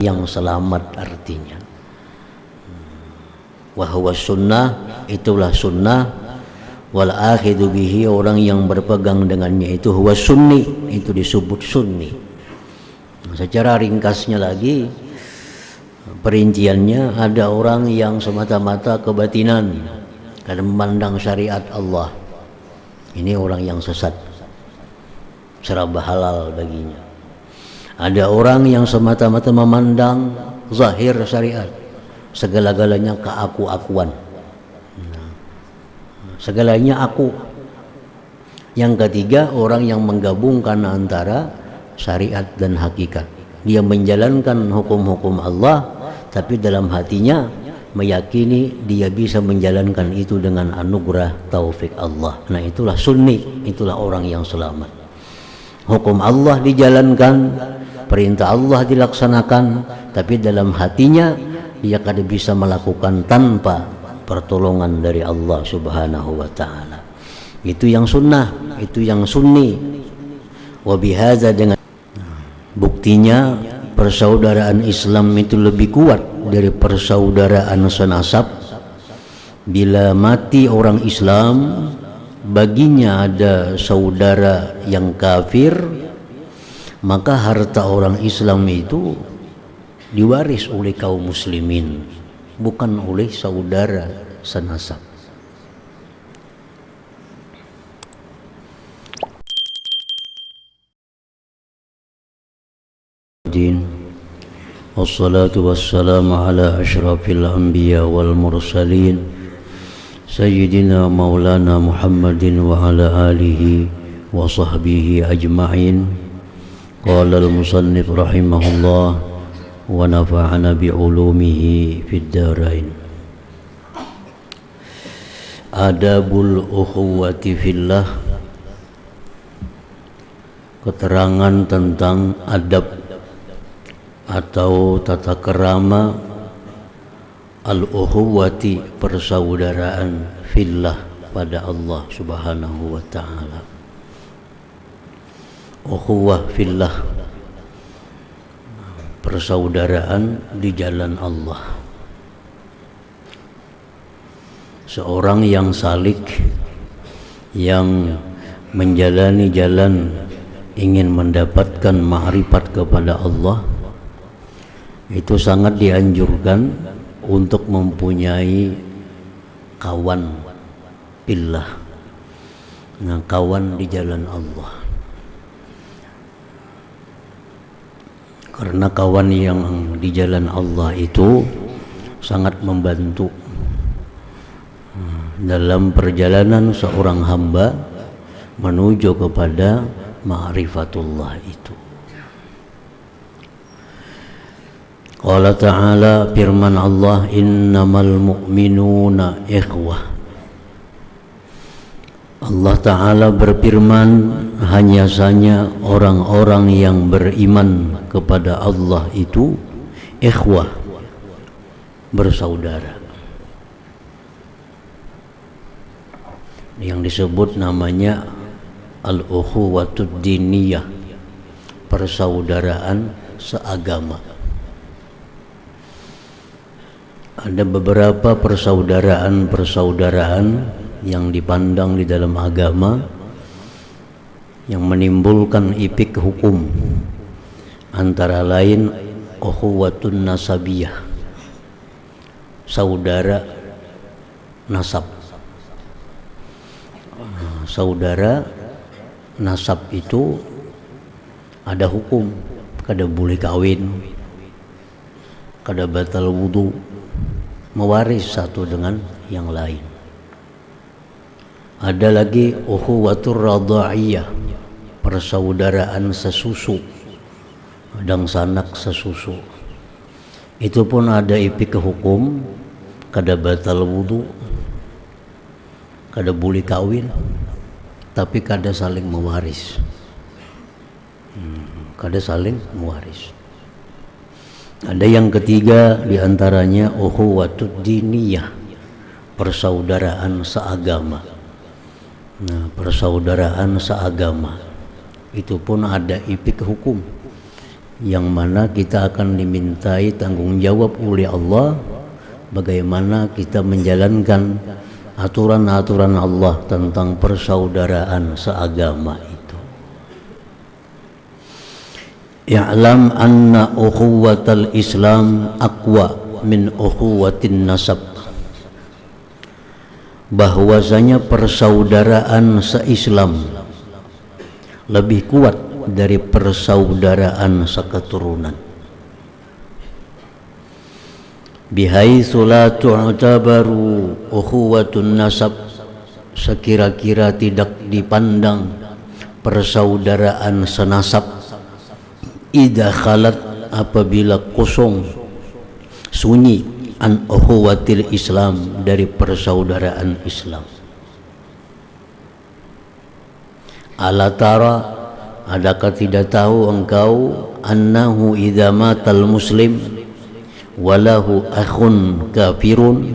yang selamat artinya. Wa huwa sunnah, itulah sunnah. Wal akhidhu bihi, orang yang berpegang dengannya itu huwa sunni, itu disebut sunni. Secara ringkasnya lagi, perinciannya, ada orang yang semata-mata kebatinan karena memandang syariat Allah, ini orang yang sesat, seraba halal baginya. Ada orang yang semata-mata memandang zahir syariat, segala-galanya keaku-akuan, segalanya aku. Yang ketiga, orang yang menggabungkan antara syariat dan hakikat. Dia menjalankan hukum-hukum Allah, tapi dalam hatinya meyakini dia bisa menjalankan itu dengan anugerah taufik Allah. Nah, itulah sunni, itulah orang yang selamat. Hukum Allah dijalankan, perintah Allah dilaksanakan, tapi dalam hatinya dia kada bisa melakukan tanpa pertolongan dari Allah Subhanahu wa ta'ala. Itu yang sunnah, itu yang sunni. Wa bihadza, dengan buktinya persaudaraan Islam itu lebih kuat dari persaudaraan senasab. Bila mati orang Islam, baginya ada saudara yang kafir, maka harta orang Islam itu diwaris oleh kaum muslimin, bukan oleh saudara senasab. Wassalatu wassalamu ala ashrafil anbiya wal mursalin sayyidina maulana Muhammadin wa ala alihi wa sahbihi ajma'in. Qala al-musannif rahimahullah wa nafa'ana bi'ulumihi fid darain. Adabul ukhuwati fillah, keterangan tentang adab atau tata kerama al-ukhuwati, persaudaraan, fillah, pada Allah Subhanahu wa ta'ala. Ukhuwah fillah, persaudaraan di jalan Allah. Seorang yang salik, yang menjalani jalan ingin mendapatkan ma'rifat kepada Allah, itu sangat dianjurkan untuk mempunyai kawan fillah. Nah, kawan di jalan Allah, karena kawan yang di jalan Allah itu sangat membantu dalam perjalanan seorang hamba menuju kepada ma'rifatullah itu. Qala ta'ala, firman Allah, innamal mu'minuna ikhwah. Allah Ta'ala berfirman, hanya saja orang-orang yang beriman kepada Allah itu ikhwah, bersaudara. Yang disebut namanya al-ukhuwatud diniyah, persaudaraan seagama. Ada beberapa persaudaraan yang dipandang di dalam agama yang menimbulkan ipik hukum, antara lain ukhuwatun nasabiyah, saudara nasab. Saudara nasab itu ada hukum, kada boleh kawin, kada batal wudu, mewaris satu dengan yang lain. Ada lagi ukhuwatur radha'iyah, persaudaraan sesusu, adang sanak sesusu. Itu pun ada ipik hukum, kada batal wudu, kada boleh kawin, tapi kada saling mewaris. Kada saling mewaris. Ada yang ketiga diantaranya ukhuwatud diniyah, persaudaraan seagama. Nah, persaudaraan seagama itu pun ada ipik hukum. yang mana kita akan dimintai tanggung jawab oleh Allah bagaimana kita menjalankan aturan-aturan Allah tentang persaudaraan seagama itu. I'lam anna ukhuwatal Islam aqwa min ukhuwatin nasab. Bahwasanya persaudaraan se-Islam lebih kuat dari persaudaraan seketurunan. Bihaitsu la tu'tabaru ukhuwatun nasab, sekira-kira tidak dipandang persaudaraan senasab, idza khalat, apabila kosong sunyi, an ukhuwatil Islam, dari persaudaraan Islam. Ala tara, adakah tidak tahu engkau, annahu idza matal muslim walahu akhun kafirun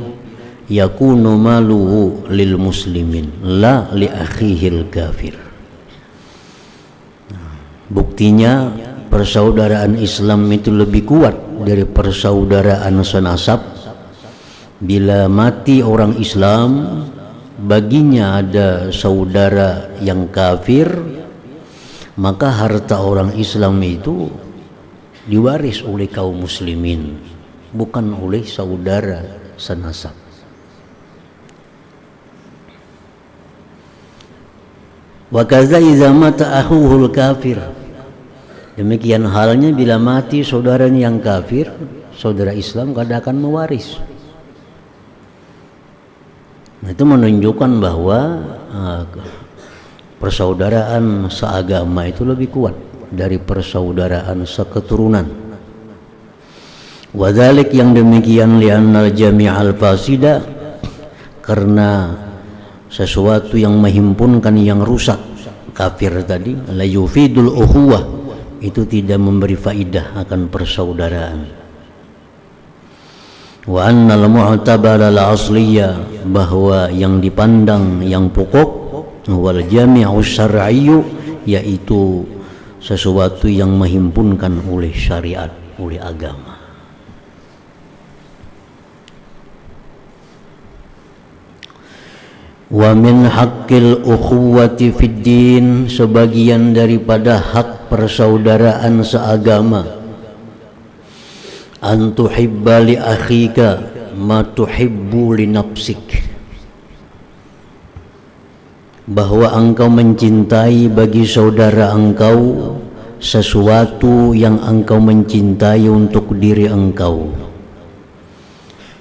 yakunu maluhu lil muslimin la li akhihil kafir. Buktinya persaudaraan Islam itu lebih kuat dari persaudaraan senasab. Bila mati orang Islam, baginya ada saudara yang kafir, maka harta orang Islam itu diwaris oleh kaum muslimin, bukan oleh saudara senasab. Wa kaza idza mata akhuhul kafir, demikian halnya bila mati saudaranya yang kafir, saudara Islam kada akan mewaris. Nah, itu menunjukkan bahwa persaudaraan seagama itu lebih kuat dari persaudaraan seketurunan. Wadzalik, yang demikian, li'annal jami'al fasida, karena sesuatu yang menghimpunkan yang rusak, kafir tadi, la yufidul ukhuwah, itu tidak memberi faidah akan persaudaraan. Wa annal mu'tabara al-asliyah, bahwa yang dipandang yang pokok, wal jami'u syar'iyyu, yaitu sesuatu yang menghimpunkan oleh syariat, oleh agama. Wa min haqqil ukhuwati fid din, sebagian daripada hak persaudaraan seagama, an tuhibba li akhika ma tuhibbu li nafsik, bahwa engkau mencintai bagi saudara engkau sesuatu yang engkau mencintai untuk diri engkau.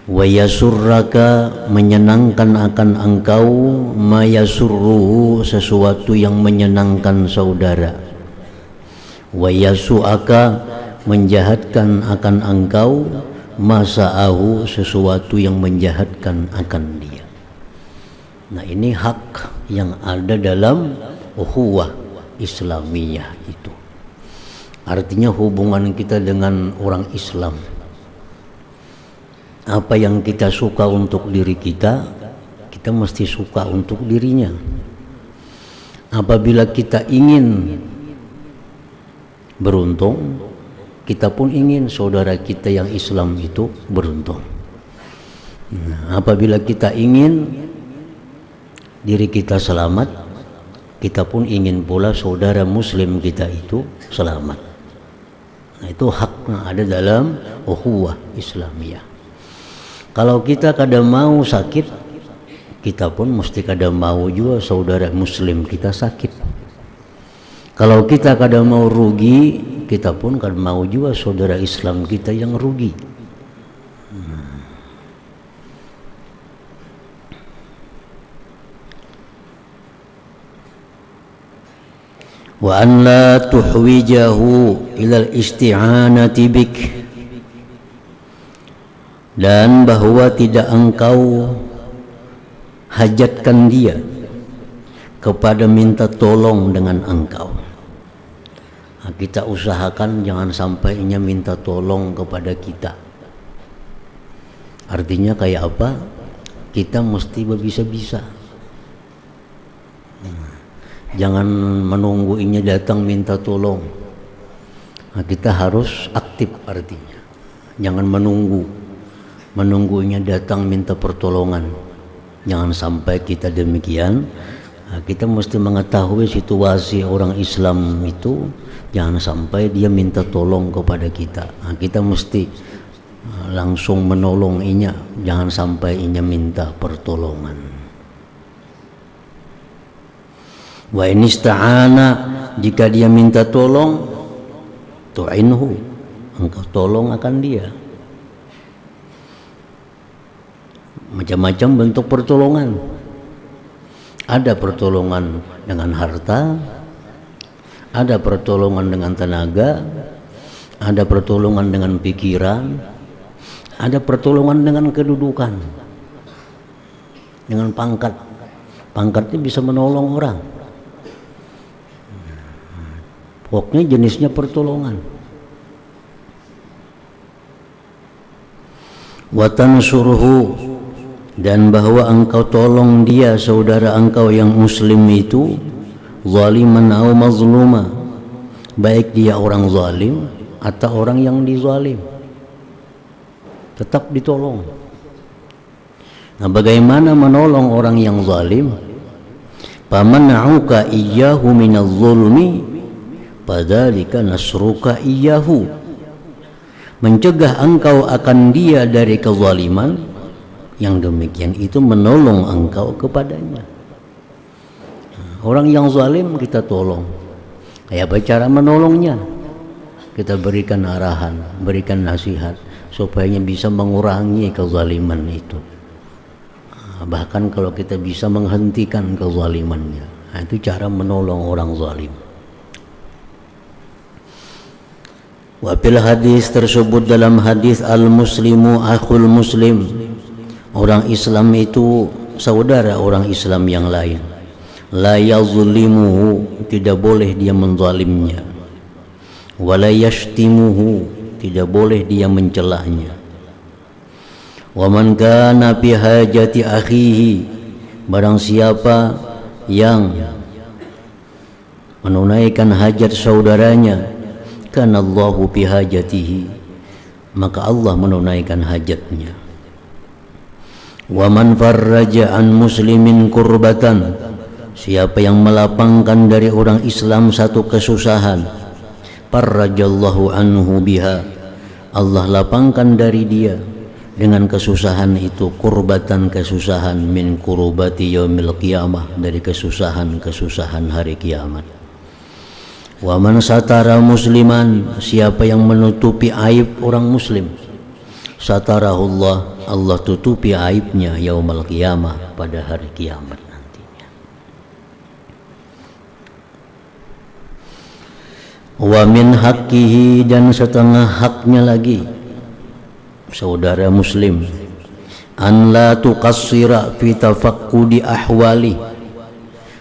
Wa yasurraka, menyenangkan akan engkau, ma yasurruhu, sesuatu yang menyenangkan saudara. Wa yasu'aka, menjahatkan akan engkau, masa'ahu, sesuatu yang menjahatkan akan dia. Nah, ini hak yang ada dalam ukhuwah Islamiyah itu. Artinya hubungan kita dengan orang Islam, apa yang kita suka untuk diri kita, kita mesti suka untuk dirinya. Apabila kita ingin beruntung, kita pun ingin saudara kita yang Islam itu beruntung. Nah, apabila kita ingin diri kita selamat, kita pun ingin pula saudara muslim kita itu selamat. Nah, itu hak yang ada dalam ukhuwah Islamiyah. Kalau kita kada mau sakit, kita pun mesti kada mau juga saudara muslim kita sakit. Kalau kita kada mau rugi, kita pun kada mau juga saudara Islam kita yang rugi. Wa an la tuhwijahu ila al-isti'anati bik, dan bahwa tidak engkau hajatkan dia kepada minta tolong dengan engkau. Nah, kita usahakan jangan sampai ia minta tolong kepada kita. Artinya kayak apa? Kita mesti berbisa-bisa. Jangan menunggu ia datang minta tolong. Nah, kita harus aktif artinya. Jangan menunggunya datang minta pertolongan. Jangan sampai kita demikian. Nah, kita mesti mengetahui situasi orang Islam itu, jangan sampai dia minta tolong kepada kita. Nah, kita mesti langsung menolong inya, jangan sampai inya minta pertolongan. Wa in ista'ana, jika dia minta tolong, tu'inhu, engkau tolong akan dia. Macam-macam bentuk pertolongan. Ada pertolongan dengan harta, ada pertolongan dengan tenaga, ada pertolongan dengan pikiran, ada pertolongan dengan kedudukan, dengan pangkat. Pangkatnya bisa menolong orang. Pokoknya jenisnya pertolongan. Wa tansuruhu, dan bahwa engkau tolong dia saudara engkau yang muslim itu, zaliman au mazluma, baik dia orang zalim atau orang yang dizalim, tetap ditolong. Nah, bagaimana menolong orang yang zalim? Faman'uka iyyahu minaz zulmi fadzalika nasruka iyyahu, mencegah engkau akan dia dari kezaliman, yang demikian itu menolong engkau kepadanya. Orang yang zalim kita tolong. Apa cara menolongnya? Kita berikan arahan, berikan nasihat supaya bisa mengurangi kezaliman itu. Bahkan kalau kita bisa menghentikan kezalimannya, itu cara menolong orang zalim. Wa fil hadis, tersebut dalam hadis, al-muslimu akhul muslim, orang Islam itu saudara orang Islam yang lain. La yazlimuhu, tidak boleh dia menzalimnya. Wa la yashtimuhu, tidak boleh dia mencelanya. Wa man kana fi hajati akhihi, barang siapa yang menunaikan hajat saudaranya, kana Allahu fi hajatihi, maka Allah menunaikan hajatnya. Wa man farraja an muslimin kurbatan, siapa yang melapangkan dari orang Islam satu kesusahan, farrajallahu anhu biha, Allah lapangkan dari dia dengan kesusahan itu, kurbatan, kesusahan, min kurubati yaumil qiyamah, dari kesusahan hari kiamat. Wa man satara musliman, siapa yang menutupi aib orang muslim, satarahullah, Allah tutupi aibnya yaumil qiyamah, pada hari kiamat nantinya. Wa min haqqihi, dan setengah haknya lagi saudara muslim, an la tuqassira fi tafaqqudi ahwali,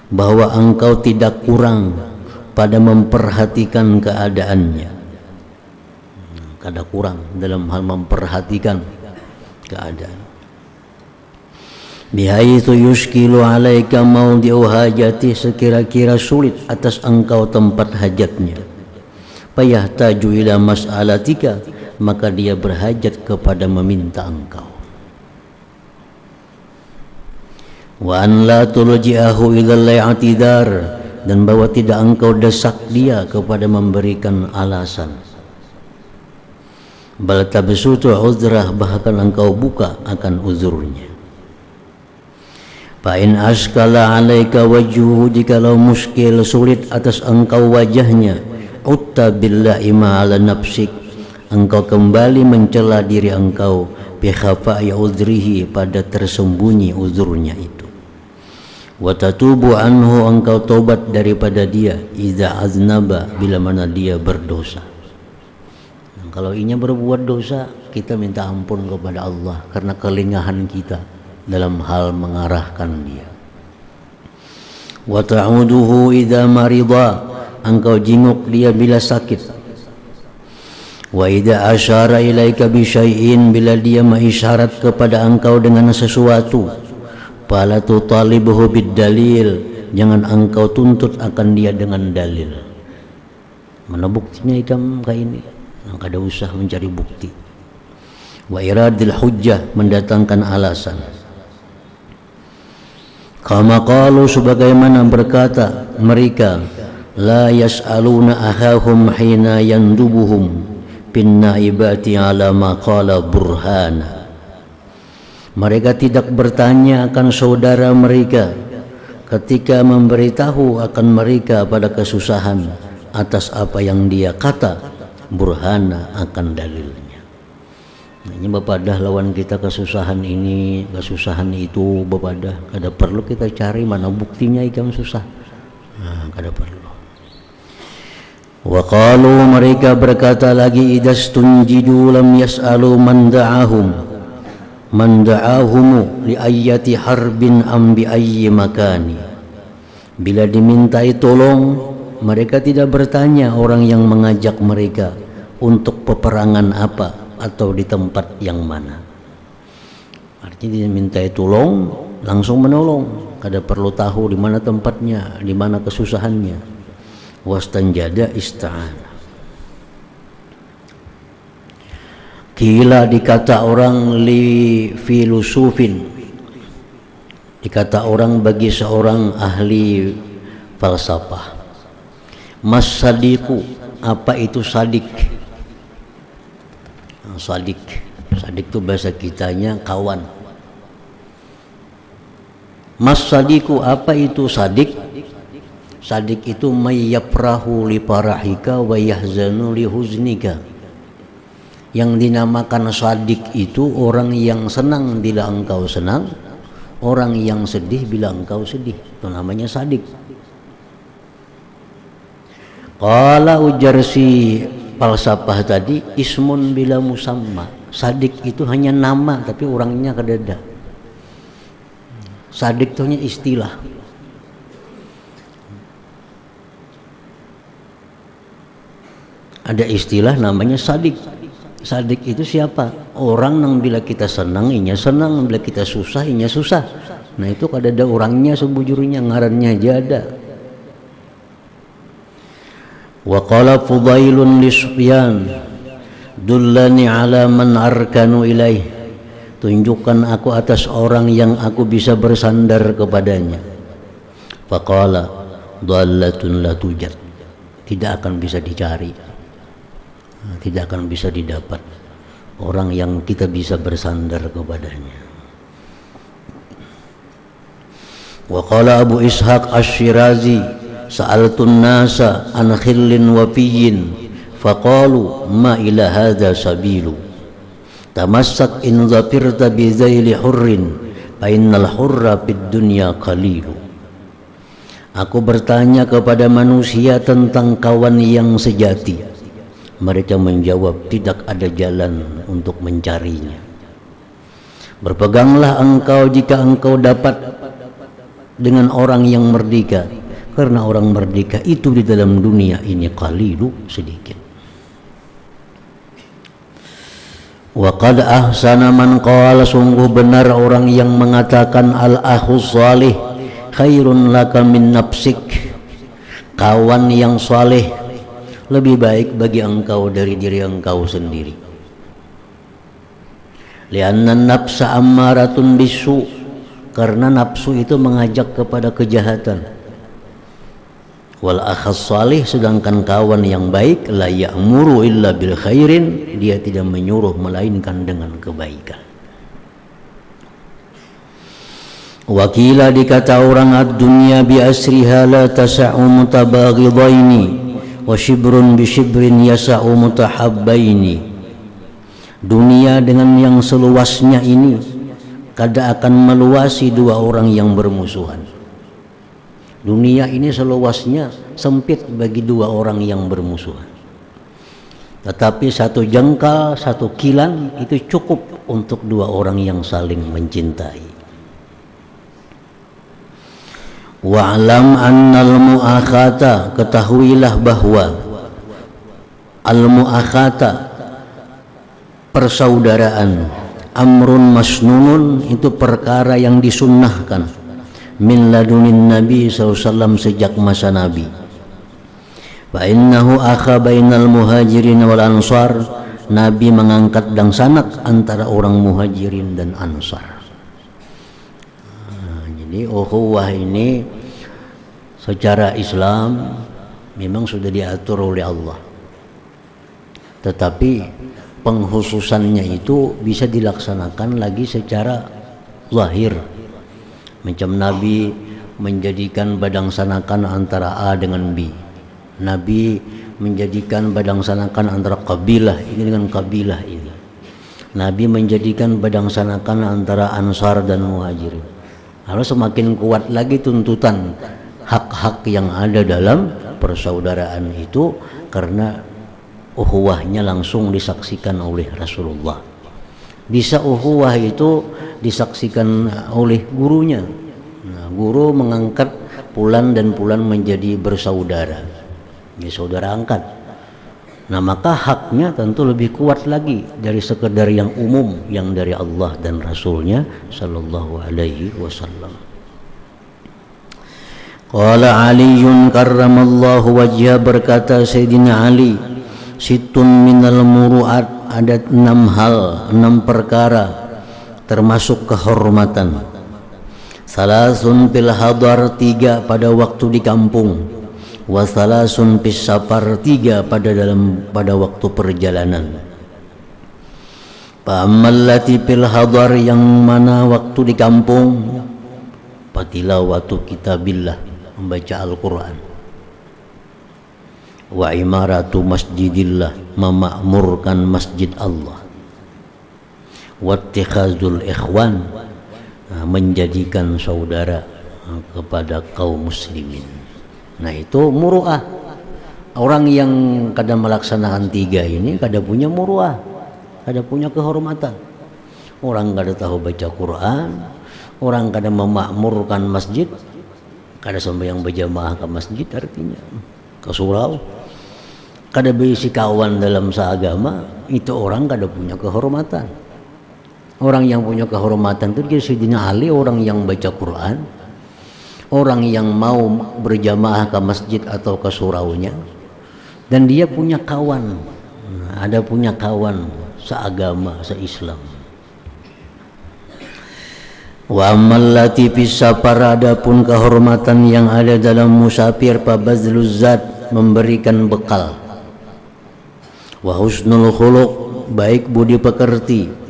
bahwa engkau tidak kurang pada memperhatikan keadaannya. Kada kurang dalam hal memperhatikan keadaan. Bihaitsu yushkilu alaika mawdi'u hajati, sekira-kira sulit atas engkau tempat hajatnya. Fayahtaju ila mas'alatika, maka dia berhajat kepada meminta engkau. Wa an la tulji'ahu ila al-i'tidar, dan bahwa tidak engkau desak dia kepada memberikan alasan. Bal tabsutu uzrah, bahkan engkau buka akan uzurnya. Fa in askala alaika wajhuhu, jikalau muskil sulit atas engkau wajahnya, utta billahi ma'ala nafsik, engkau kembali mencela diri engkau, bi khafa'i uzrihi, pada tersembunyi uzurnya itu. Wa tatubu anhu, engkau tobat daripada dia, idza aznaba, bila mana dia berdosa. Kalau inya berbuat dosa, kita minta ampun kepada Allah karena kelingahan kita dalam hal mengarahkan dia. Wa ta'uduhu idza marida, engkau jenguk dia bila sakit. Wa idza asyara ilaika bi syai'in, bila dia mengisyarat kepada engkau dengan sesuatu, fala tutalibhu bid dalil, jangan engkau tuntut akan dia dengan dalil. Mana buktinya idam kayak ini? Kada usah mencari bukti. Wa iradil hujjah, mendatangkan alasan. Kama qalu, sebagaimana berkata mereka, la yas'aluna ahahum hina yandubuhum bin naibati ala ma qala burhana. Mereka tidak bertanya akan saudara mereka ketika memberitahu akan mereka pada kesusahan atas apa yang dia kata, burhana, akan dalilnya. Ini bapadah lawan kita kesusahan ini, kesusahan itu, bapadah kada perlu kita cari mana buktinya ikam susah. Kada perlu. Wa qalu, mereka berkata lagi, idastunjidu lam yas'alu man da'ahum li ayyati harbin am bi ayyi makani. Bila dimintai tolong, mereka tidak bertanya orang yang mengajak mereka untuk peperangan apa atau di tempat yang mana. Artinya dimintai tolong langsung menolong, kada perlu tahu di mana tempatnya, di mana kesusahannya. Wastanjada ista'an. Kila, dikata orang, li filusufin, dikata orang bagi seorang ahli falsafah. Mas sadiku, apa itu sadik? Sadik itu bahasa kitanya kawan. Mas sadiku, apa itu sadik? Sadik itu mayyaprahu li parahika wa yahzanu li huznika. Yang dinamakan sadik itu orang yang senang bila engkau senang, orang yang sedih bila engkau sedih. Itu namanya sadik. Qala, ujar si falsafah tadi, ismun bila musamma. Sadik itu hanya nama tapi orangnya kadada. Sadik itu hanya istilah. Ada istilah namanya sadik. Sadik itu siapa? Orang yang bila kita senang inya senang, bila kita susah inya susah. Nah itu kadada orangnya sebujurnya, ngarannya aja ada. Wa qala Fudailun li Sufyan, dullani ala man arkanu ilaih. Tunjukkan aku atas orang yang aku bisa bersandar kepadanya. Faqala dhallatun la tujad. Tidak akan bisa dicari, tidak akan bisa didapat orang yang kita bisa bersandar kepadanya. Wa qala Abu Ishaq Asy-Syirazi, sa'altun nasa an khillin wafiyyin faqalu ma ila hadha sabilu tamassak in zafirta bi zaili hurrin fa innal hurra fid dunya qalilu. Aku bertanya kepada manusia tentang kawan yang sejati. Mereka menjawab, tidak ada jalan untuk mencarinya. Berpeganglah engkau jika engkau dapat dengan orang yang merdeka, karena orang merdeka itu di dalam dunia ini qalilu, sedikit. Wa qad ahsana man qala, sungguh benar orang yang mengatakan al-akhus salih khairun laka min nafsik. Kawan yang saleh lebih baik bagi engkau dari diri engkau sendiri. Lianna nafsa ammaratun bisu, karena nafsu itu mengajak kepada kejahatan. Wal akhas salih, sedangkan kawan yang baik, la ya'muru illa bil khairin, dia tidak menyuruh melainkan dengan kebaikan. Wakila, dikata orang, ad-dunya bi asriha la tasa'u mutabaghidaini wa shibrun bi shibrin yasa'u mutahabbaini. Dunia dengan yang seluasnya ini kada akan meluasi dua orang yang bermusuhan. Dunia ini seluasnya sempit bagi dua orang yang bermusuhan. Tetapi satu jengkal, satu kilan itu cukup untuk dua orang yang saling mencintai. Wa'lam annal mu'akhata, ketahuilah bahwa al-mu'akhata, persaudaraan, amrun masnunun, itu perkara yang disunnahkan min ladunin Nabi SAW, sejak masa Nabi. Fa innahu akha bainal muhajirin wal ansar. Nabi mengangkat dang sanak antara orang muhajirin dan ansar. Jadi ukhuwah ini secara Islam memang sudah diatur oleh Allah. Tetapi penghususannya itu bisa dilaksanakan lagi secara zahir. Macam Nabi menjadikan badang sanakan antara A dengan B. Nabi menjadikan badang sanakan antara kabilah ini dengan kabilah ini. Nabi menjadikan badang sanakan antara Ansar dan Muhajirin. Lalu semakin kuat lagi tuntutan hak-hak yang ada dalam persaudaraan itu karena ukhuwahnya langsung disaksikan oleh Rasulullah. Bisa ukhuwah itu disaksikan oleh gurunya. Nah, guru mengangkat Fulan dan Fulan menjadi bersaudara. Ini saudara angkat. Nah, maka haknya tentu lebih kuat lagi dari sekedar yang umum yang dari Allah dan Rasulnya sallallahu alaihi wasallam. Qala Aliun karramallahu wajhah, berkata Sayyidina Ali, situn minal muru'at, ada 6 hal, 6 perkara termasuk kehormatan. Salasun fil hadar, 3 pada waktu di kampung. Wasalasun fis safar, 3 pada waktu perjalanan. Fa'amallati fil hadar, yang mana waktu di kampung, fatilawatu kitabillah, membaca Al-Quran. Wa imaratu masjidillah, memakmurkan masjid Allah. Wattikhazul ikhwan, menjadikan saudara kepada kaum muslimin. Nah, itu muru'ah. Orang yang kada melaksanakan 3 ini kada punya muru'ah, kada punya kehormatan. Orang kada tahu baca Quran, orang kada memakmurkan masjid, kada sembahyang berjamaah ke masjid, artinya ke surau, kada berisi kawan dalam seagama, itu orang kada punya kehormatan. Orang yang punya kehormatan itu Sayyidina Ali, orang yang baca Quran, orang yang mau berjamaah ke masjid atau ke suraunya, dan dia punya kawan, ada punya kawan seagama, seislam. Wa amallati fis safar, adapun kehormatan yang ada dalam musafir, fabazluz zat, memberikan bekal. Wa husnul khuluq, baik budi pekerti.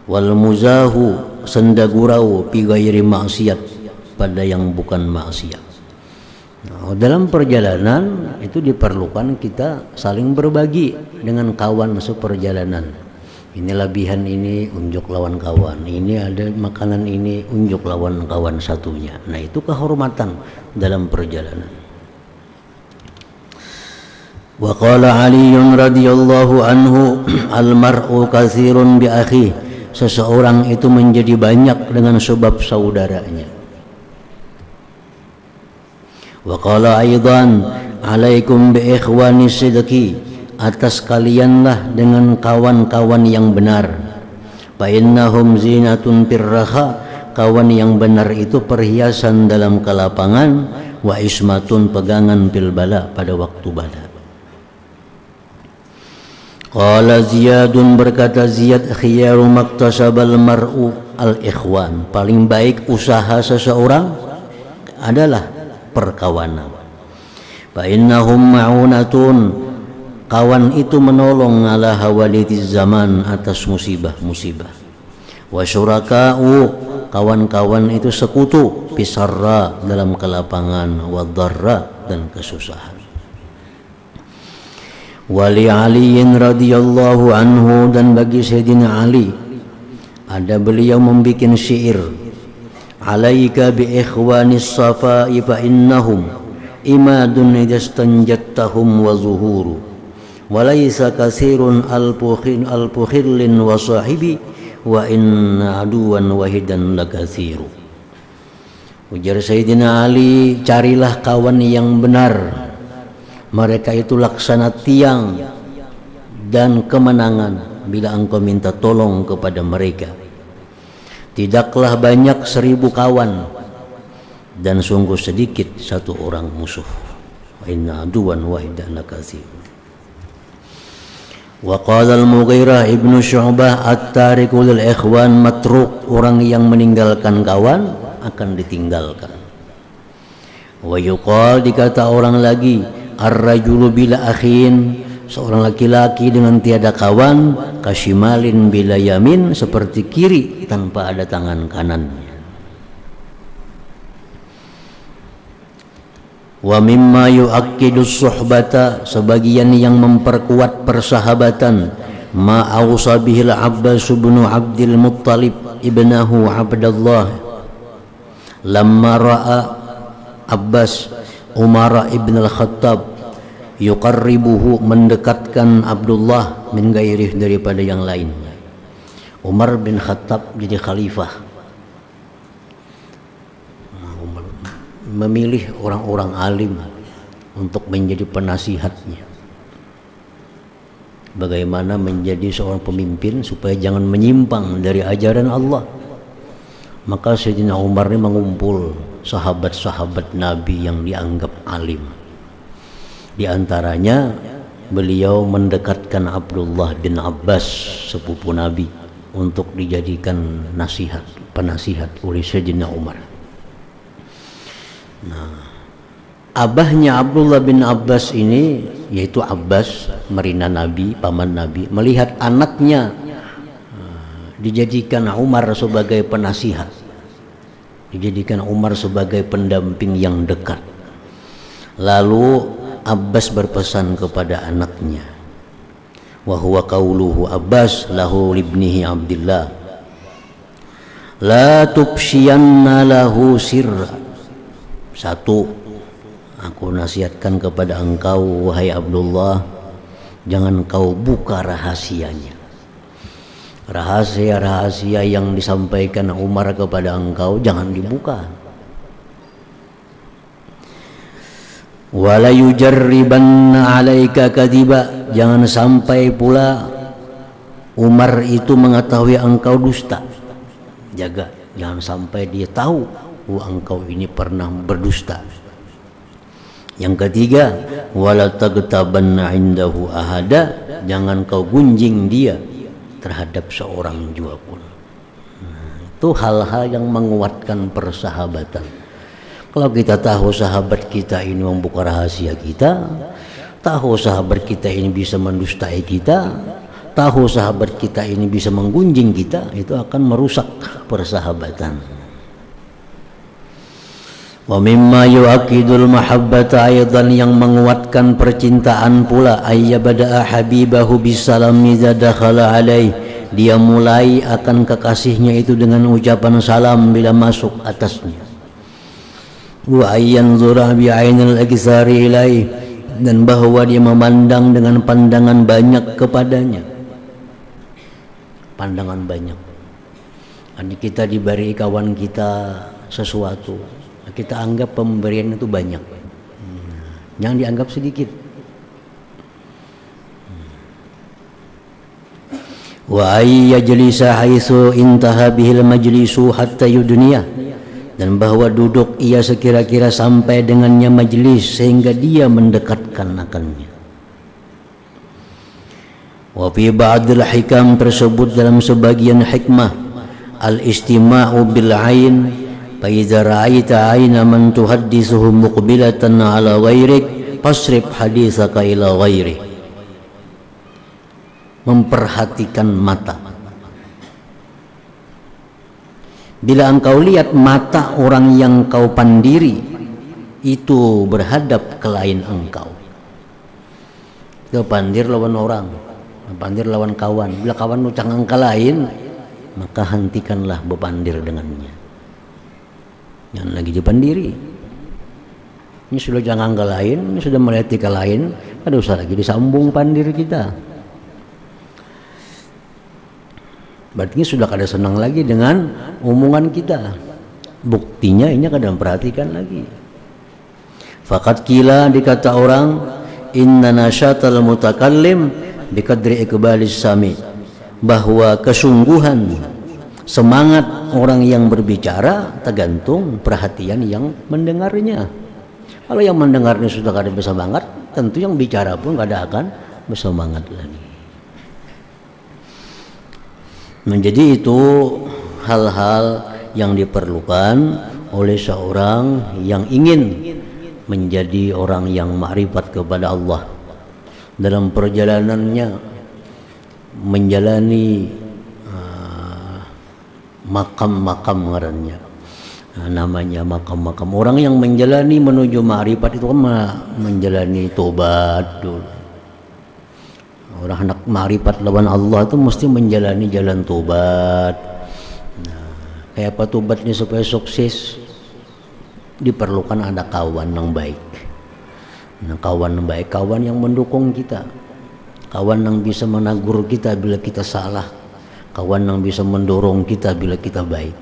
Wal muzahu, sendagurau, pi ghairi maksiat, pada yang bukan maksiat. Nah, dalam perjalanan itu diperlukan kita saling berbagi dengan kawan seperjalanan. Ini lebihan ini, unjuk lawan kawan. Ini ada makanan ini, unjuk lawan kawan satunya. Nah, itu kehormatan dalam perjalanan. Wa qala Ali radhiyallahu anhu, al-mar'u katsirun bi akhihi, seseorang itu menjadi banyak dengan sebab saudaranya. Wa qala aidan, alaikum bi ikhwani sidqi, atas kalianlah dengan kawan-kawan yang benar. Fa innahum zinatun firraha, kawan yang benar itu perhiasan dalam kelapangan. Wa ismatun, pegangan fil bala, pada waktu bala. Qala Ziyadun, berkata Ziyad, khiyaru maktasabal mar'u al-ikhwan, paling baik usaha seseorang adalah perkawanan. Fa innahum ma'unatun, kawan itu menolong ala hawalitiz zaman, atas musibah-musibah. Wa syuraka'u, kawan-kawan itu sekutu, pisarra, dalam kelapangan, wa dharra, dan kesusahan. Wali Aliin radhiyallahu anhu, dan bagi Sayyidina Ali ada beliau membikin syair, alaika bi ikhwanis safa'i fa innahum imadun idastanjattahum wa zuhuru wa laysa katsirun al-pukhillin wa sahibi wa inna aduwan wahidan lakatsiru. Ujar Sayyidina Ali, carilah kawan yang benar, mereka itu laksana tiang dan kemenangan bila engkau minta tolong kepada mereka. Tidaklah banyak 1000 kawan, dan sungguh sedikit 1 orang musuh. wa inna aduwan wahidan lakatsir. Wa qala al-Mughirah ibnu Syu'bah at-tariku lil ikhwan matruk, orang yang meninggalkan kawan akan ditinggalkan. Wa yuqal, dikata orang lagi, ar-rajulu bila akhin, seorang laki-laki dengan tiada kawan, kashimalin bila yamin, seperti kiri tanpa ada tangan kanannya. Wa mimma yu'akkidus suhbata, sebagian yang memperkuat persahabatan, ma awsa bihil Abbas bin Abdul Muttalib ibnahu Abdullah lamma ra'a Abbas Umar ibn al-Khattab yuqarribuhu, mendekatkan Abdullah min gairih, daripada yang lainnya. Umar bin Khattab jadi khalifah, memilih orang-orang alim untuk menjadi penasihatnya, bagaimana menjadi seorang pemimpin supaya jangan menyimpang dari ajaran Allah. Maka Sayyidina Umar ini mengumpul sahabat-sahabat Nabi yang dianggap alim. Di antaranya beliau mendekatkan Abdullah bin Abbas, sepupu Nabi, untuk dijadikan penasihat oleh Sayyidina Umar. Nah, abahnya Abdullah bin Abbas ini, yaitu Abbas, merina Nabi, paman Nabi, melihat anaknya dijadikan Umar sebagai penasihat, dijadikan Umar sebagai pendamping yang dekat. Lalu Abbas berpesan kepada anaknya, wa huwa qauluhu Abbas lahu libnihi Abdillah, la tubshiyanna lahu sirra. Satu, aku nasihatkan kepada engkau wahai Abdullah, jangan kau buka rahasianya. Rahasia-rahasia yang disampaikan Umar kepada engkau jangan dibuka. Wala yujarribanna alaika kadiba, jangan sampai pula Umar itu mengetahui engkau dusta. Jaga, jangan sampai dia tahu engkau ini pernah berdusta. Yang ketiga, wala tagtabanna indahu ahada, jangan kau gunjing dia terhadap seorang jua pun. Itu hal-hal yang menguatkan persahabatan. Kalau kita tahu sahabat kita ini membuka rahasia kita, tahu sahabat kita ini bisa mendustai kita, tahu sahabat kita ini bisa menggunjing kita, itu akan merusak persahabatan. Wa mimma yu'akidul mahabbata aidan, yang menguatkan percintaan pula, ayyabada'a habibahu bisalam idza dakhala alaih, dia mulai akan kekasihnya itu dengan ucapan salam bila masuk atasnya. Wa ayyanzura bi'ainil aksari ilaih, dan bahwa dia memandang dengan pandangan banyak kepadanya. Pandangan banyak. Jadi kita diberi kawan kita sesuatu, kita anggap pemberian itu banyak, jangan dianggap sedikit. Wa ayyajlisa haitsu intaha bihil majlisu hatta yudniya, dan bahwa duduk ia sekira-kira sampai dengannya majlis sehingga dia mendekatkan akannya. Wa fi ba'dil hikam, tersebut dalam sebagian hikmah, al-istima'u bil ain, fa idza ra'aita aina man tuhaddithuhu muqbilatan ala ghairik fasrif haditsaka ila ghairi. Memperhatikan mata. Bila engkau lihat mata orang yang kau pandiri itu berhadap ke lain engkau, itu pandir lawan orang, pandir lawan kawan. Bila kawan ucang angka lain, maka hentikanlah berpandir dengannya. Jangan lagi dipandiri. Ini sudah jangan angka lain, ini sudah melihat ke lain, ada usah lagi disambung pandir kita. Berarti sudah kada senang lagi dengan omongan kita. Buktinya ini kadang perhatikan lagi. Faqad kila, dikata orang, inna nasyatal mutakallim biqadri iqbalis sami, bahwa kesungguhan semangat orang yang berbicara tergantung perhatian yang mendengarnya. Kalau yang mendengarnya sudah kada bersemangat, tentu yang bicara pun kada akan bersemangat lagi. Menjadi itu hal-hal yang diperlukan oleh seorang yang ingin menjadi orang yang ma'rifat kepada Allah dalam perjalanannya menjalani makam-makam ngarannya. Namanya makam-makam. Orang yang menjalani menuju ma'rifat itu kan menjalani tobat dulu. Orang hendak ma'rifat lawan Allah itu mesti menjalani jalan tobat. Kayak apa tobatnya supaya sukses? Diperlukan ada kawan yang baik. Nah, kawan yang baik, kawan yang mendukung kita, kawan yang bisa menegur kita bila kita salah, kawan yang bisa mendorong kita bila kita baik.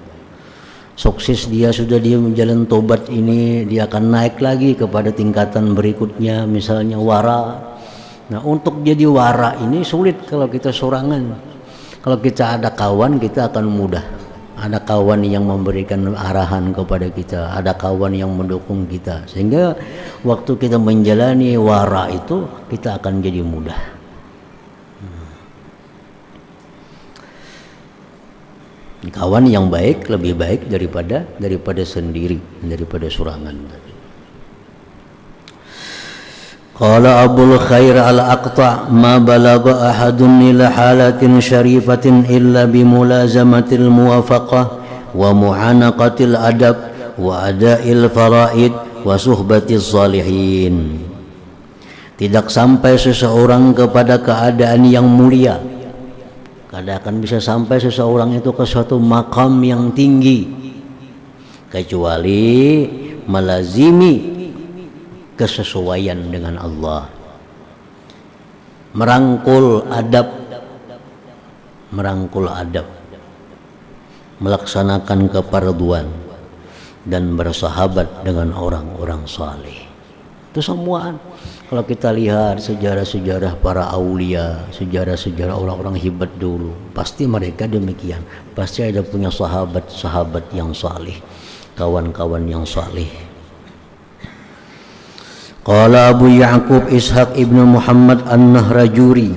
Sukses dia menjalani tobat ini, dia akan naik lagi kepada tingkatan berikutnya, misalnya wara. Nah, untuk jadi wara ini sulit kalau kita sorangan. Kalau kita ada kawan, kita akan mudah. Ada kawan yang memberikan arahan kepada kita, ada kawan yang mendukung kita, sehingga waktu kita menjalani wara itu kita akan jadi mudah. Kawan yang baik lebih baik daripada sendiri, daripada sorangan. Qala Abul Khair al-Aqta' ma balagha ahadun ila halatin syarifatin illa bimulazamatil muwafaqah wa mu'anaqatil adab wa ada'il faraid wa suhbatiz salihin. Tidak sampai seseorang kepada keadaan yang mulia, kada akan bisa sampai seseorang itu ke suatu makam yang tinggi kecuali melazimi kesesuaian dengan Allah, merangkul adab, melaksanakan keparduan dan bersahabat dengan orang-orang saleh. Itu semua. Kalau kita lihat sejarah-sejarah para aulia, sejarah-sejarah orang-orang hebat dulu, pasti mereka demikian. Pasti ada punya sahabat-sahabat yang saleh, kawan-kawan yang saleh. Qala Abu Ya'qub Ishaq ibn Muhammad An-Nahrajuri,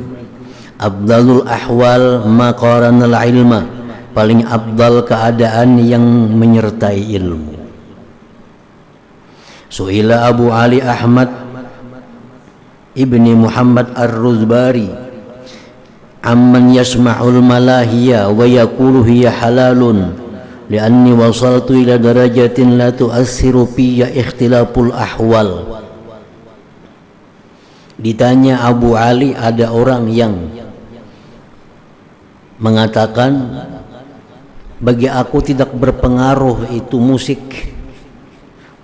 afdalul ahwal ma qaranal ilma, paling afdal keadaan yang menyertai ilmu. Su'ila Abu Ali Ahmad ibni Muhammad Ar-Ruzbari amman yasma'ul malahiya wa yaqulu hiya halalun li'anni wasaltu ila darajatin la tu'assiru fiyya ikhtilaful ahwal. Ditanya Abu Ali, ada orang yang mengatakan bagi aku tidak berpengaruh itu musik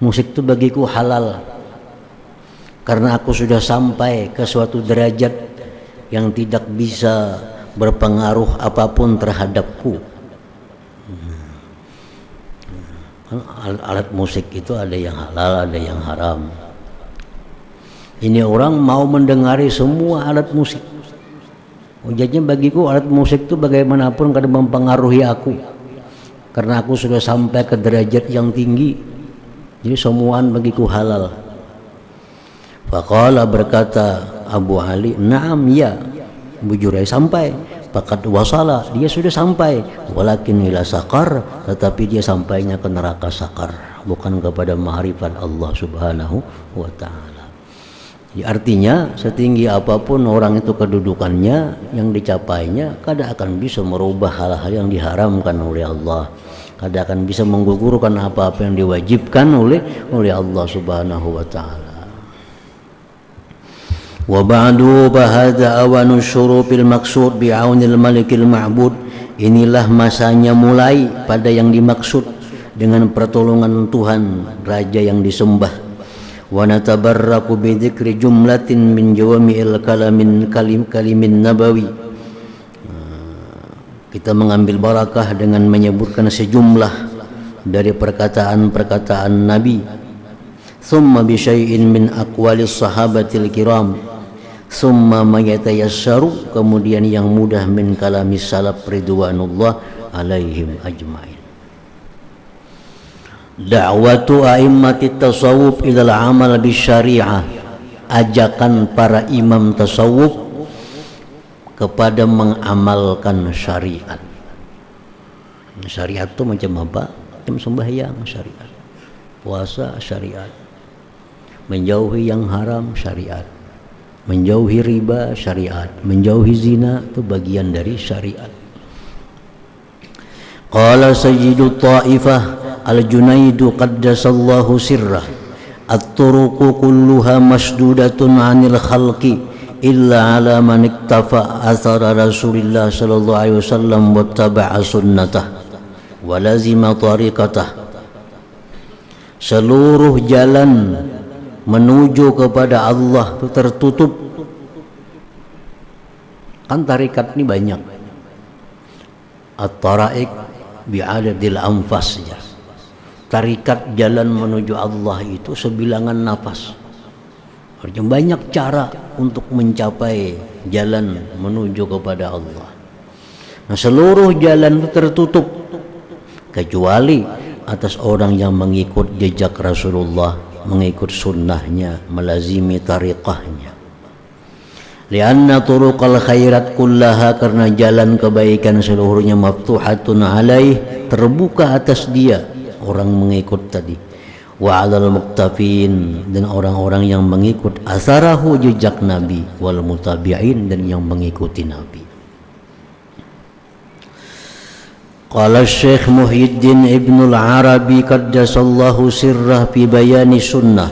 itu bagiku halal karena aku sudah sampai ke suatu derajat yang tidak bisa berpengaruh apapun terhadapku. Alat musik itu ada yang halal, ada yang haram. Ini orang mau mendengari semua alat musik. Ujarnya bagiku alat musik itu bagaimanapun kada mempengaruhi aku, karena aku sudah sampai ke derajat yang tinggi. Jadi semuaan bagiku halal. Faqala, berkata Abu Ali, na'am ya, bujurai sampai. Faqad wasala, dia sudah sampai. Walakin ila sakar, tetapi dia sampainya ke neraka sakar, bukan kepada ma'rifat Allah subhanahu wa ta'ala. Jadi artinya setinggi apapun orang itu kedudukannya, yang dicapainya kada akan bisa merubah hal-hal yang diharamkan oleh Allah, kada akan bisa menggugurkan apa-apa yang diwajibkan oleh Allah subhanahu wa ta'ala. Wa ba'du bahada awanu syurufil maksud bi'aunil malikil ma'bud. Inilah masanya mulai pada yang dimaksud dengan pertolongan Tuhan, Raja yang disembah. Wa natabarraku bidzikri jumlatin min jawami'il kalimin nabawi. Kita mengambil barakah dengan menyebutkan sejumlah dari perkataan-perkataan Nabi. Thumma bi syai'in min aqwalis sahabatil kiram. Thumma ma yatayassaru, kemudian yang mudah min kalamis salaf ridwanullah alaihim ajmain. Da'watu a'immatit tasawuf ilal amal bisyariah, ajakan para imam tasawuf kepada mengamalkan syariat. Syariat itu macam apa? Macam sembahyang syariat, puasa syariat, menjauhi yang haram syariat, menjauhi riba syariat, menjauhi zina itu bagian dari syariat. Qala sayyidu ta'ifah al-Junaidu qaddasallahu sirrah, at-turuqu kulluha masdudatun 'anil khalqi illa 'ala man iktafa athara Rasulillah sallallahu alaihi wasallam wattaba'a sunnatah wa lazima tariqatah. Seluruh jalan menuju kepada Allah itu tertutup. Kan tarikat ini banyak. At-tara'iq bi'adadil anfas saja. Tarikat jalan menuju Allah itu sebilangan nafas. Artinya banyak cara untuk mencapai jalan menuju kepada Allah. Nah, seluruh jalan itu tertutup kecuali atas orang yang mengikut jejak Rasulullah, mengikut sunnahnya, melazimi tariqahnya. Lianna turuqal khairat kullaha, karena jalan kebaikan seluruhnya maftuhatun alaih, terbuka atas dia, orang mengikut tadi. Wa 'alal muqtafin, dan orang-orang yang mengikut asarahu, jejak Nabi, wal mutabi'in, dan yang mengikuti Nabi. Qala Syekh Muhyiddin Ibnul Arabi qaddasallahu sirrah fi bayani sunnah,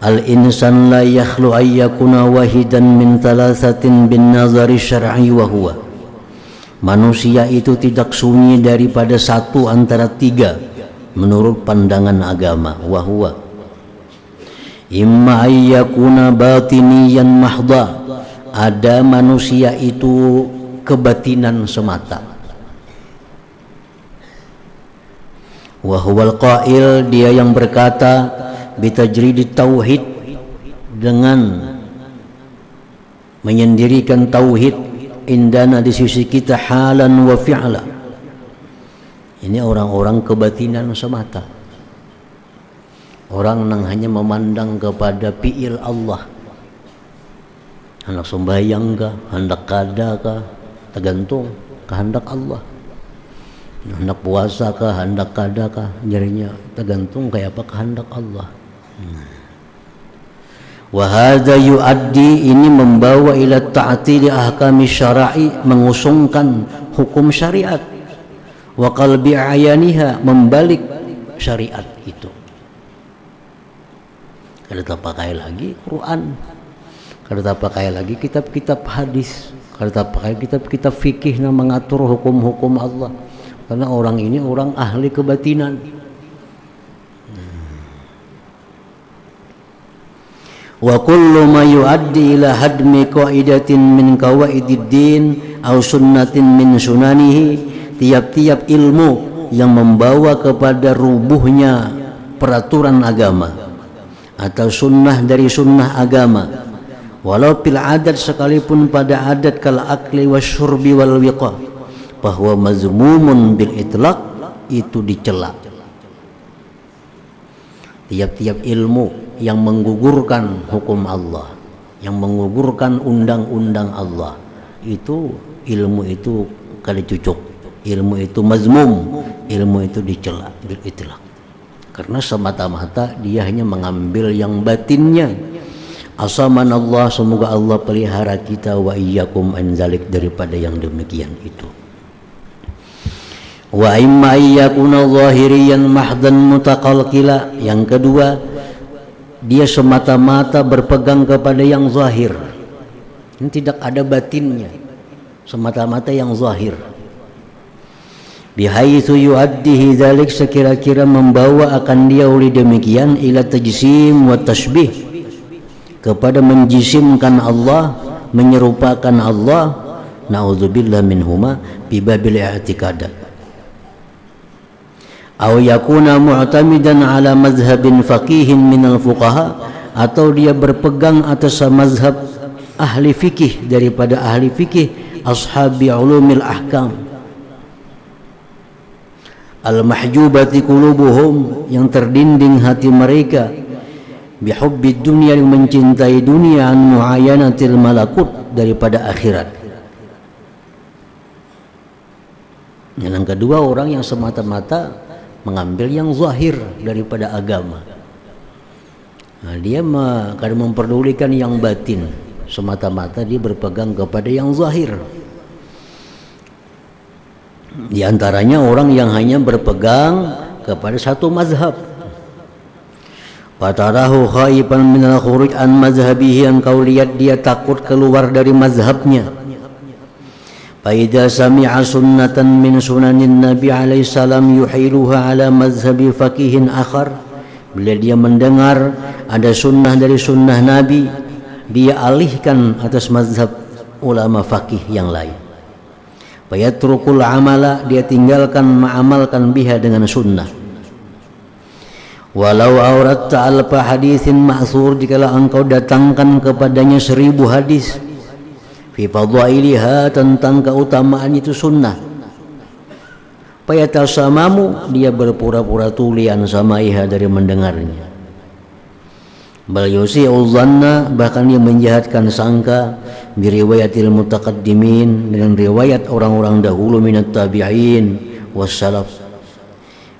al-insan la yakhlu ayyakuna wahidan min thalathatin bin nazari syar'i wa huwa, manusia itu tidak sunyi daripada satu antara tiga menurut pandangan agama. Wa huwa imma ayyakuna batiniyan mahdha, ada manusia itu kebatinan semata. Wa huwal qail, dia yang berkata bitajridit tauhid, dengan menyendirikan tauhid, indana, di sisi kita, halan wa fi'la. Ini orang-orang kebatinan semata, orang yang hanya memandang kepada fi'il Allah, hendak sembahyang kah, hendak qada kah, tergantung kehendak Allah. Hendak puasa kah, hendak qada kah, jadinya tergantung kayak apa kehendak Allah. Wa hadza yuaddi, ini membawa ila ta'tili ahkami syara'i, mengusungkan hukum syariat, wa qalbi ayaniha, membalik syariat itu. Kalau tak pakai lagi Quran, kalau tak pakai lagi kitab-kitab hadis, kalau tak pakai kitab-kitab fikih yang mengatur hukum-hukum Allah. Karena orang ini orang ahli kebatinan. Wa kullu ma yuaddi ila hadmi qaidatin min qawaidid din aw sunnatin min sunanihi, tiap-tiap ilmu yang membawa kepada rubuhnya peraturan agama atau sunnah dari sunnah agama, walau fil adat, sekalipun pada adat, kal akli wasyurbi wal wiqa, bahwa mazmumun bil itlaq, itu dicela. Tiap-tiap ilmu yang menggugurkan hukum Allah, yang menggugurkan undang-undang Allah, itu ilmu itu kali cucuk, ilmu itu mazmum, ilmu itu dicela bil itlaq, karena semata-mata dia hanya mengambil yang batinnya. Asamanallah, semoga Allah pelihara kita wa iyyakum an zalik, daripada yang demikian itu. Wa imma yakuna zahiriyan mahdan mutaqalqila, yang kedua dia semata-mata berpegang kepada yang zahir, ini tidak ada batinnya, semata-mata yang zahir. Bihaitsu yuaddihi dzalik, sekira-kira membawa akan dia oleh demikian ila tajsim wa tashbih, kepada menjisimkan Allah, menyerupakan Allah, na'udzubillah minhuma, bibabil i'tiqadat. Aw yakuna mu'tamidan ala mazhabin faqihin minal fuqaha, atau dia berpegang atas mazhab ahli fikih daripada ahli fikih, ashabi ulumil ahkam, al-mahjubati qulubuhum, yang terdinding hati mereka, bihubbid dunya, yang mencintai dunia, an muayanatil malakut, daripada akhirat. Yang kedua, orang yang semata-mata mengambil yang zahir daripada agama. Nah, dia kadang memperdulikan yang batin, semata-mata dia berpegang kepada yang zahir. Di antaranya orang yang hanya berpegang kepada satu mazhab. Fatarahu khaiban minal khuruj an mazhabihi, yang kau lihat dia takut keluar dari mazhabnya. Faidha sami'a sunnatan min sunanin Nabi alaihi salam yuhiluha ala mazhabi faqihin akhar, bila dia mendengar ada sunnah dari sunnah Nabi, dia alihkan atas mazhab ulama faqih yang lain. Fayatrukul amala, dia tinggalkan mengamalkan biha dengan sunnah. Walau auratta alfa hadithin ma'thur, jikalau engkau datangkan kepadanya 1000 hadis fi fadhailiha, tentang keutamaan itu sunnah, fayatasamamu, dia berpura-pura tulian samaiha, dari mendengarnya. Bal yusi'u dhanna, bahkan dia menjahatkan sangka, biriwayatil mutaqaddimin, dengan riwayat orang-orang dahulu, minat tabi'in wassalaf,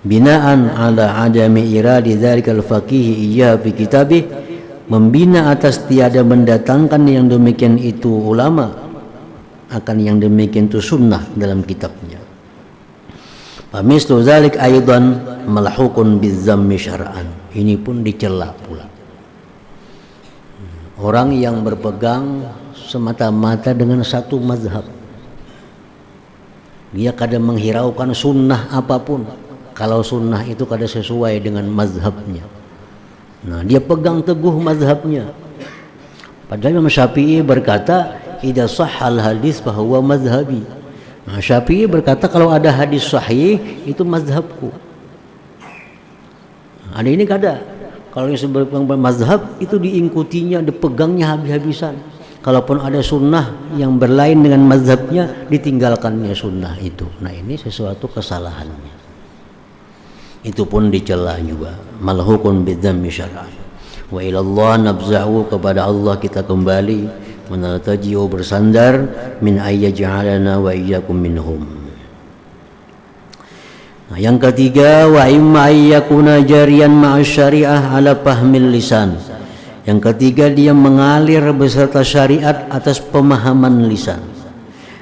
binaan ala adami iradi dzalikal faqih iya fi kitabih, membina atas tiada mendatangkan yang demikian itu ulama akan yang demikian itu sunnah dalam kitabnya. Famislu dzalik aidan malhukun bizzammi syar'an, ini pun dicela pula. Orang yang berpegang semata-mata dengan satu mazhab, dia kadang menghiraukan sunnah apapun kalau sunnah itu kadang sesuai dengan mazhabnya. Nah, dia pegang teguh mazhabnya. Padahal Imam Syafi'i berkata, idza sahhal hadis fahuwa mazhabi. Nah, Syafi'i berkata kalau ada hadis sahih itu mazhabku. Ada ini kada. Kalau yang seberang mazhab itu diingkutinya, dipegangnya habis-habisan. Kalaupun ada sunnah yang berlain dengan mazhabnya, ditinggalkannya sunnah itu. Nah, ini sesuatu kesalahannya. Itu pun dicela juga. Malhukun bidzammi syar'an. Wa ilallah nabza'u, kepada Allah kita kembali, menaltaji'u, bersandar, min ayyaj'alana wa iyyakum minhum. Nah, yang ketiga, wa imma ayyakuna jariyan ma'as syari'ah ala fahmil lisan. Yang ketiga, dia mengalir beserta syariat atas pemahaman lisan.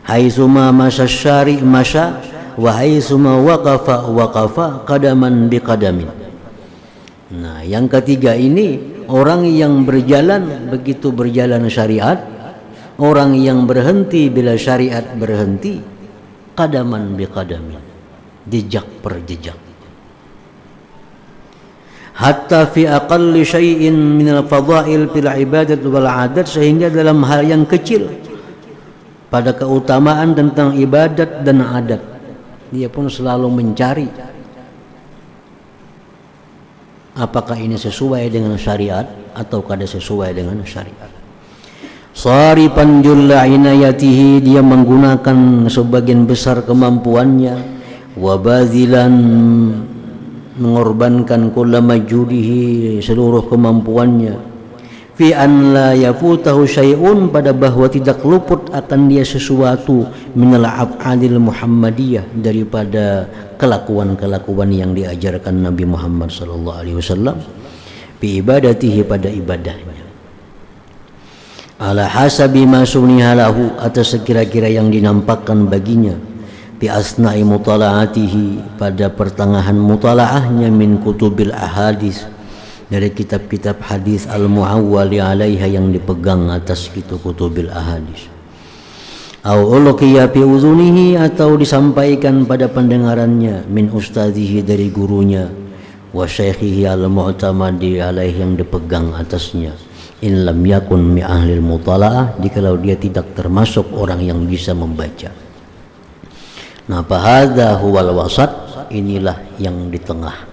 Haitsuma masya syari' masya, wa haitsuma waqafa waqafa, qadaman biqadamin. Nah, yang ketiga ini orang yang berjalan, begitu berjalan syariat, orang yang berhenti bila syariat berhenti, qadaman biqadamin, jejak per jejak. Hatta fi aqalli syai'in min al-fadha'il fil ibadat wal 'adat, sehingga dalam hal yang kecil pada keutamaan tentang ibadat dan adat, dia pun selalu mencari apakah ini sesuai dengan syariat atau kada sesuai dengan syariat. Sarifan julla inayatihi, dia menggunakan sebagian besar kemampuannya, wa bazilan, mengorbankan kulla majudihi, seluruh kemampuannya, fi an la yafutahu syai'un, pada bahwa tidak luput akan dia sesuatu, minal af'alil muhammadiyah, daripada kelakuan-kelakuan yang diajarkan Nabi Muhammad sallallahu alaihi wasallam, bi ibadatihi, pada ibadahnya, ala hasabi ma suniha lahu, atas sekira-kira yang dinampakkan baginya, bi asna'i mutala'atihi, pada pertengahan mutalaahnya, min kutubil ahadis, dari kitab-kitab hadis, al-muawwali alaiha, yang dipegang atas itu kutubil ahadis, au ulqiya fi uzunihi, atau disampaikan pada pendengarannya, min ustadzihi, dari gurunya, wa syaikhihi al-mu'tamadi alaihi, yang dipegang atasnya, in lam yakun mi ahlil mutala'ah, jikalau dia tidak termasuk orang yang bisa membaca. Nah, fahadha huwal wasat, inilah yang di tengah,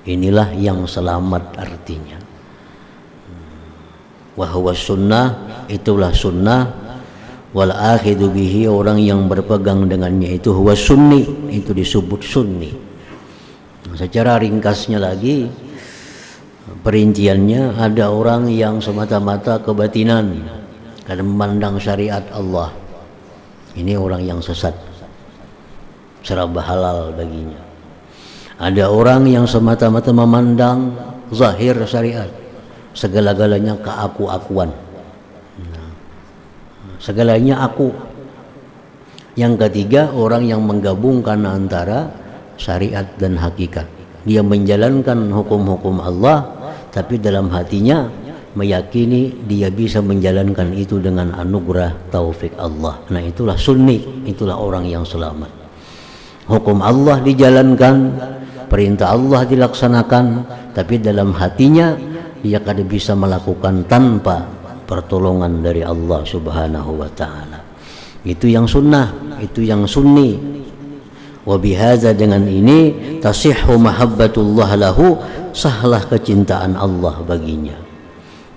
inilah yang selamat artinya. Wa huwa sunnah, itulah sunnah, wal akhidu bihi, orang yang berpegang dengannya itu huwa sunni, itu disebut sunni. Secara ringkasnya lagi, perinciannya, ada orang yang semata-mata kebatinan karena memandang syariat Allah. Ini orang yang sesat, serba halal baginya. Ada orang yang semata-mata memandang zahir syariat, segala-galanya keaku-akuan, segalanya aku. Yang ketiga, orang yang menggabungkan antara syariat dan hakikat. Dia menjalankan hukum-hukum Allah, tapi dalam hatinya meyakini dia bisa menjalankan itu dengan anugerah taufik Allah. Nah, itulah sunni, itulah orang yang selamat. Hukum Allah dijalankan, perintah Allah dilaksanakan, tapi dalam hatinya dia kada bisa melakukan tanpa pertolongan dari Allah Subhanahu wa ta'ala. Itu yang sunnah, itu yang sunni. Wa bihadza, dengan ini tasihhu mahabbatullah lahu, sahlah kecintaan Allah baginya.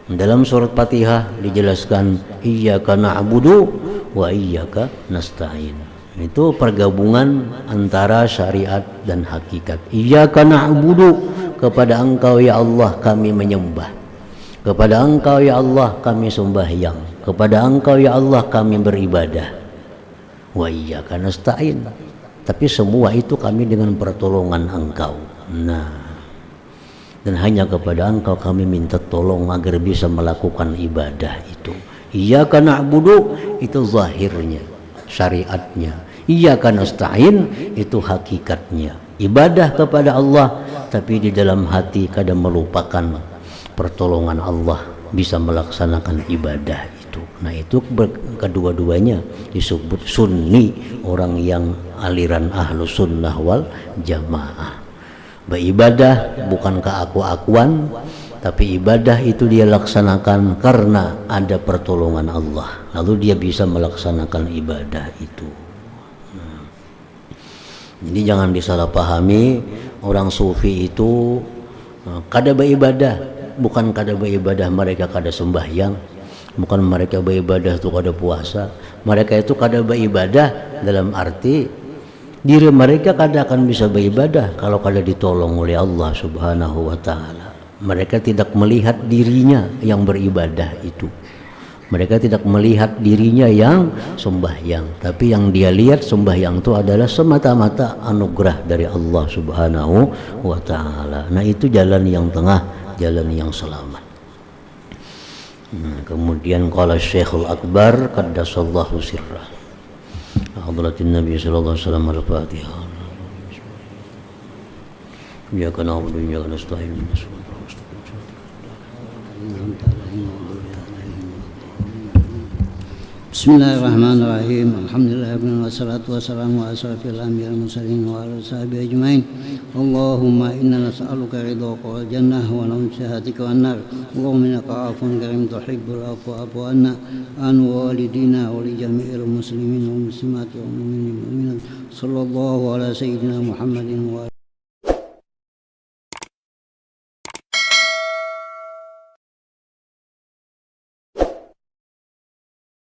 Dalam surat Fatihah dijelaskan iyyaka na'budu wa iyyaka nasta'in. Itu pergabungan antara syariat dan hakikat. Iyyaka na'budu, kepada Engkau ya Allah kami menyembah. Kepada Engkau ya Allah kami sembahyang. Kepada Engkau ya Allah kami beribadah. Wa iyyaka nasta'in. Tapi semua itu kami dengan pertolongan Engkau. Nah, dan hanya kepada Engkau kami minta tolong agar bisa melakukan ibadah itu. Iyyaka na'budu, itu zahirnya, syariatnya. Iyyaka nasta'in, itu hakikatnya. Ibadah kepada Allah, tapi di dalam hati kadang melupakan pertolongan Allah bisa melaksanakan ibadah itu. Nah, itu kedua-duanya disebut sunni, orang yang aliran ahlu sunnah wal jamaah. Beribadah bukan keaku-akuan, tapi ibadah itu dia laksanakan karena ada pertolongan Allah, lalu dia bisa melaksanakan ibadah itu. Jadi jangan disalahpahami, orang sufi itu kada beribadah, bukan kada beribadah mereka kada sembahyang, bukan mereka beribadah itu kada puasa. Mereka itu kada beribadah dalam arti diri mereka kada akan bisa beribadah kalau kada ditolong oleh Allah Subhanahu wa ta'ala. Mereka tidak melihat dirinya yang beribadah itu, mereka tidak melihat dirinya yang sembahyang, tapi yang dia lihat sembahyang itu adalah semata-mata anugerah dari Allah Subhanahu wa ta'ala. Nah, itu jalan yang tengah, jalan yang selamat. Kemudian qala Syekhul Akbar qaddasallahu sirrah, hadratin Nabi sallallahu alaihi wasallam, al-Fatihah. Iyyaka na'budu wa iyyaka nasta'in. Bismillahirrahmanirrahim. Alhamdulillah wassalatu wassalamu ala asyrafil anbiya'i wal mursalin wa ala sahbihi ajmain. Allahumma inna nas'aluka ridhaka wal jannah wa na'udzu bika wan nar. Allahumma innaka 'afuwwun karim tuhibbul 'afwa fa'fu 'anna an walidina wa li jami'il muslimin wal muslimat wal mu'minin wal mu'minat. Sallallahu ala sayyidina Muhammadin wa